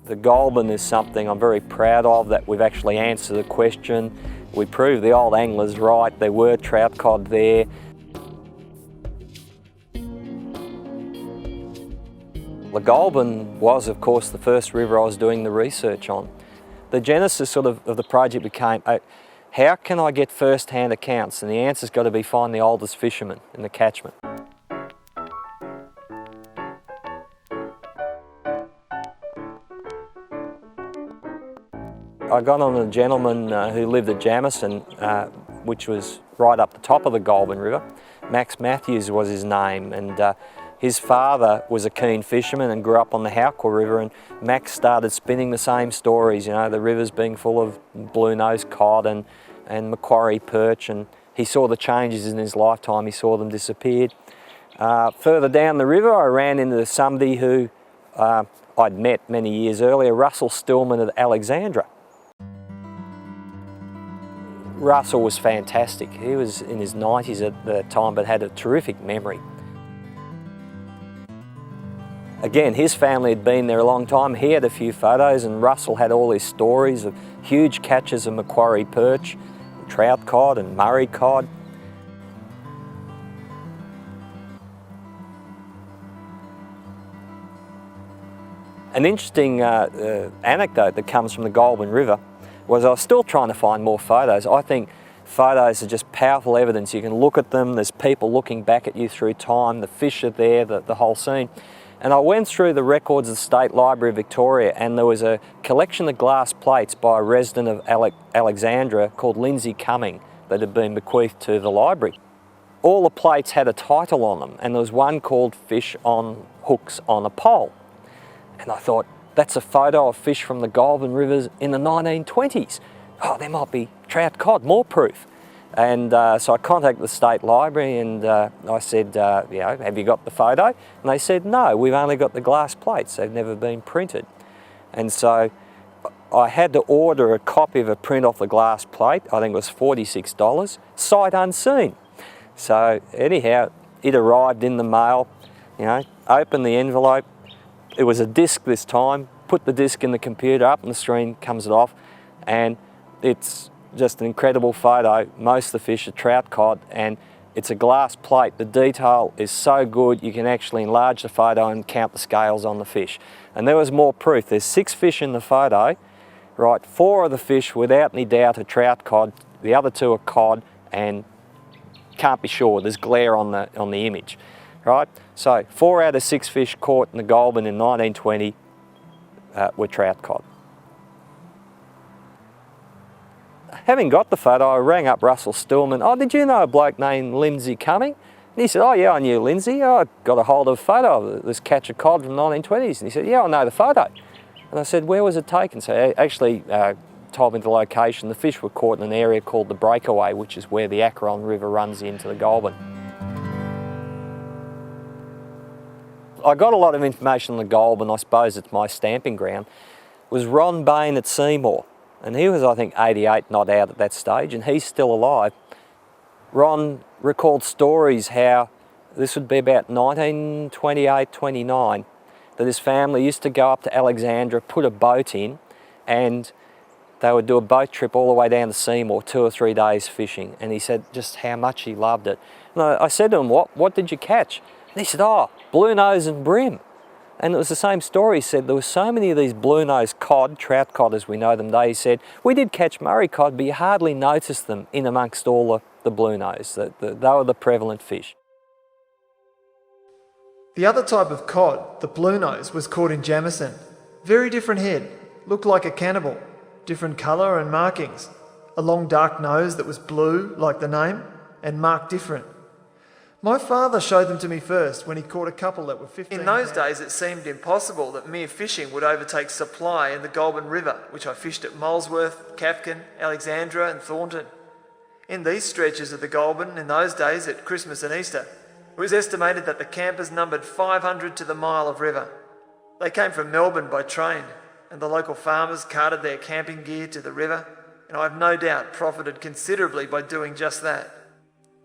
The Goulburn is something I'm very proud of, that we've actually answered the question. We proved the old anglers right, there were trout cod there. The Goulburn was, of course, the first river I was doing the research on. The genesis of the project became, how can I get first-hand accounts? And the answer's got to be find the oldest fishermen in the catchment. I got on a gentleman who lived at Jamison, which was right up the top of the Goulburn River. Max Matthews was his name, and his father was a keen fisherman and grew up on the Howcor River, and Max started spinning the same stories, you know, the rivers being full of blue-nosed cod and Macquarie perch, and he saw the changes in his lifetime, he saw them disappear. Further down the river I ran into somebody who I'd met many years earlier, Russell Stillman at Alexandra. Russell was fantastic. He was in his 90s at the time but had a terrific memory. Again, his family had been there a long time. He had a few photos and Russell had all his stories of huge catches of Macquarie perch, trout cod and Murray cod. An interesting anecdote that comes from the Goulburn River was I was still trying to find more photos. I think photos are just powerful evidence. You can look at them, there's people looking back at you through time, the fish are there, the whole scene. And I went through the records of the State Library of Victoria, and there was a collection of glass plates by a resident of Alexandra called Lindsay Cumming that had been bequeathed to the library. All the plates had a title on them, and there was one called Fish on Hooks on a Pole. And I thought, that's a photo of fish from the Goulburn rivers in the 1920s. Oh, there might be trout cod, more proof. And so I contacted the State Library and I said, you know, have you got the photo? And they said, no, we've only got the glass plates, they've never been printed. And so I had to order a copy of a print off the glass plate, I think it was $46, sight unseen. So anyhow, it arrived in the mail, you know, opened the envelope. It was a disc this time, put the disc in the computer, up on the screen comes it off, and it's just an incredible photo. Most of the fish are trout cod, and it's a glass plate. The detail is so good, you can actually enlarge the photo and count the scales on the fish. And there was more proof. There's 6 fish in the photo, right? 4 of the fish, without any doubt, are trout cod. The other 2 are cod, and can't be sure. There's glare on the image. Right, so 4 out of 6 fish caught in the Goulburn in 1920 were trout cod. Having got the photo, I rang up Russell Stillman. Oh, did you know a bloke named Lindsay Cumming? And he said, oh yeah, I knew Lindsay. I got a hold of a photo of this catch of cod from the 1920s. And he said, yeah, I know the photo. And I said, where was it taken? So he actually told me the location. The fish were caught in an area called the Breakaway, which is where the Acheron River runs into the Goulburn. I got a lot of information on the Goulburn, I suppose it's my stamping ground, was Ron Bain at Seymour. And he was, I think, 88, not out at that stage, and he's still alive. Ron recalled stories how, this would be about 1928, 29, that his family used to go up to Alexandra, put a boat in, and they would do a boat trip all the way down to Seymour, 2 or 3 days fishing. And he said just how much he loved it. And I said to him, what did you catch? And he said, oh, blue nose and brim. And it was the same story. He said there were so many of these blue nose cod, trout cod as we know them today. He said, we did catch Murray cod, but you hardly noticed them in amongst all the blue nose. They were the prevalent fish. The other type of cod, the blue nose, was caught in Jamison. Very different head, looked like a cannibal, different colour and markings. A long dark nose that was blue, like the name, and marked different. My father showed them to me first when he caught a couple that were 15 In those days it seemed impossible that mere fishing would overtake supply in the Goulburn River, which I fished at Molesworth, Kafkin, Alexandra and Thornton. In these stretches of the Goulburn in those days at Christmas and Easter, it was estimated that the campers numbered 500 to the mile of river. They came from Melbourne by train, and the local farmers carted their camping gear to the river, and I have no doubt profited considerably by doing just that.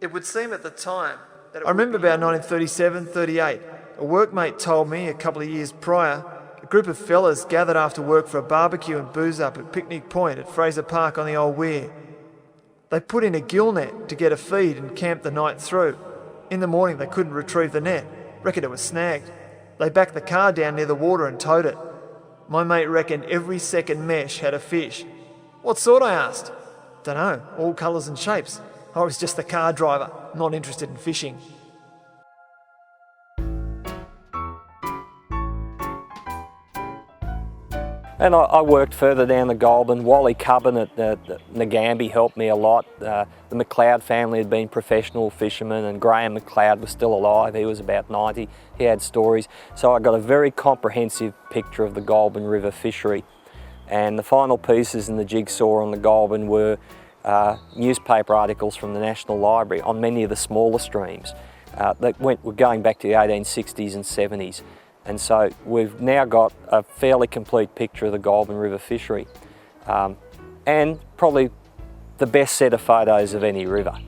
It would seem at the time I remember about 1937, 38, a workmate told me a couple of years prior A group of fellas gathered after work for a barbecue and booze up at Picnic Point at Fraser Park on the Old Weir. They put in a gill net to get a feed and camped the night through. In the morning they couldn't retrieve the net, reckoned it was snagged. They backed the car down near the water and towed it. My mate reckoned every second mesh had a fish. What sort, I asked? Dunno, all colours and shapes. I was just the car driver, not interested in fishing. And I worked further down the Goulburn. Wally Cubbin at Nagambie helped me a lot. The McLeod family had been professional fishermen, and Graham McLeod was still alive. He was about 90. He had stories. So I got a very comprehensive picture of the Goulburn River fishery. And the final pieces in the jigsaw on the Goulburn were newspaper articles from the National Library on many of the smaller streams that were going back to the 1860s and 70s. And so we've now got a fairly complete picture of the Goulburn River fishery and probably the best set of photos of any river.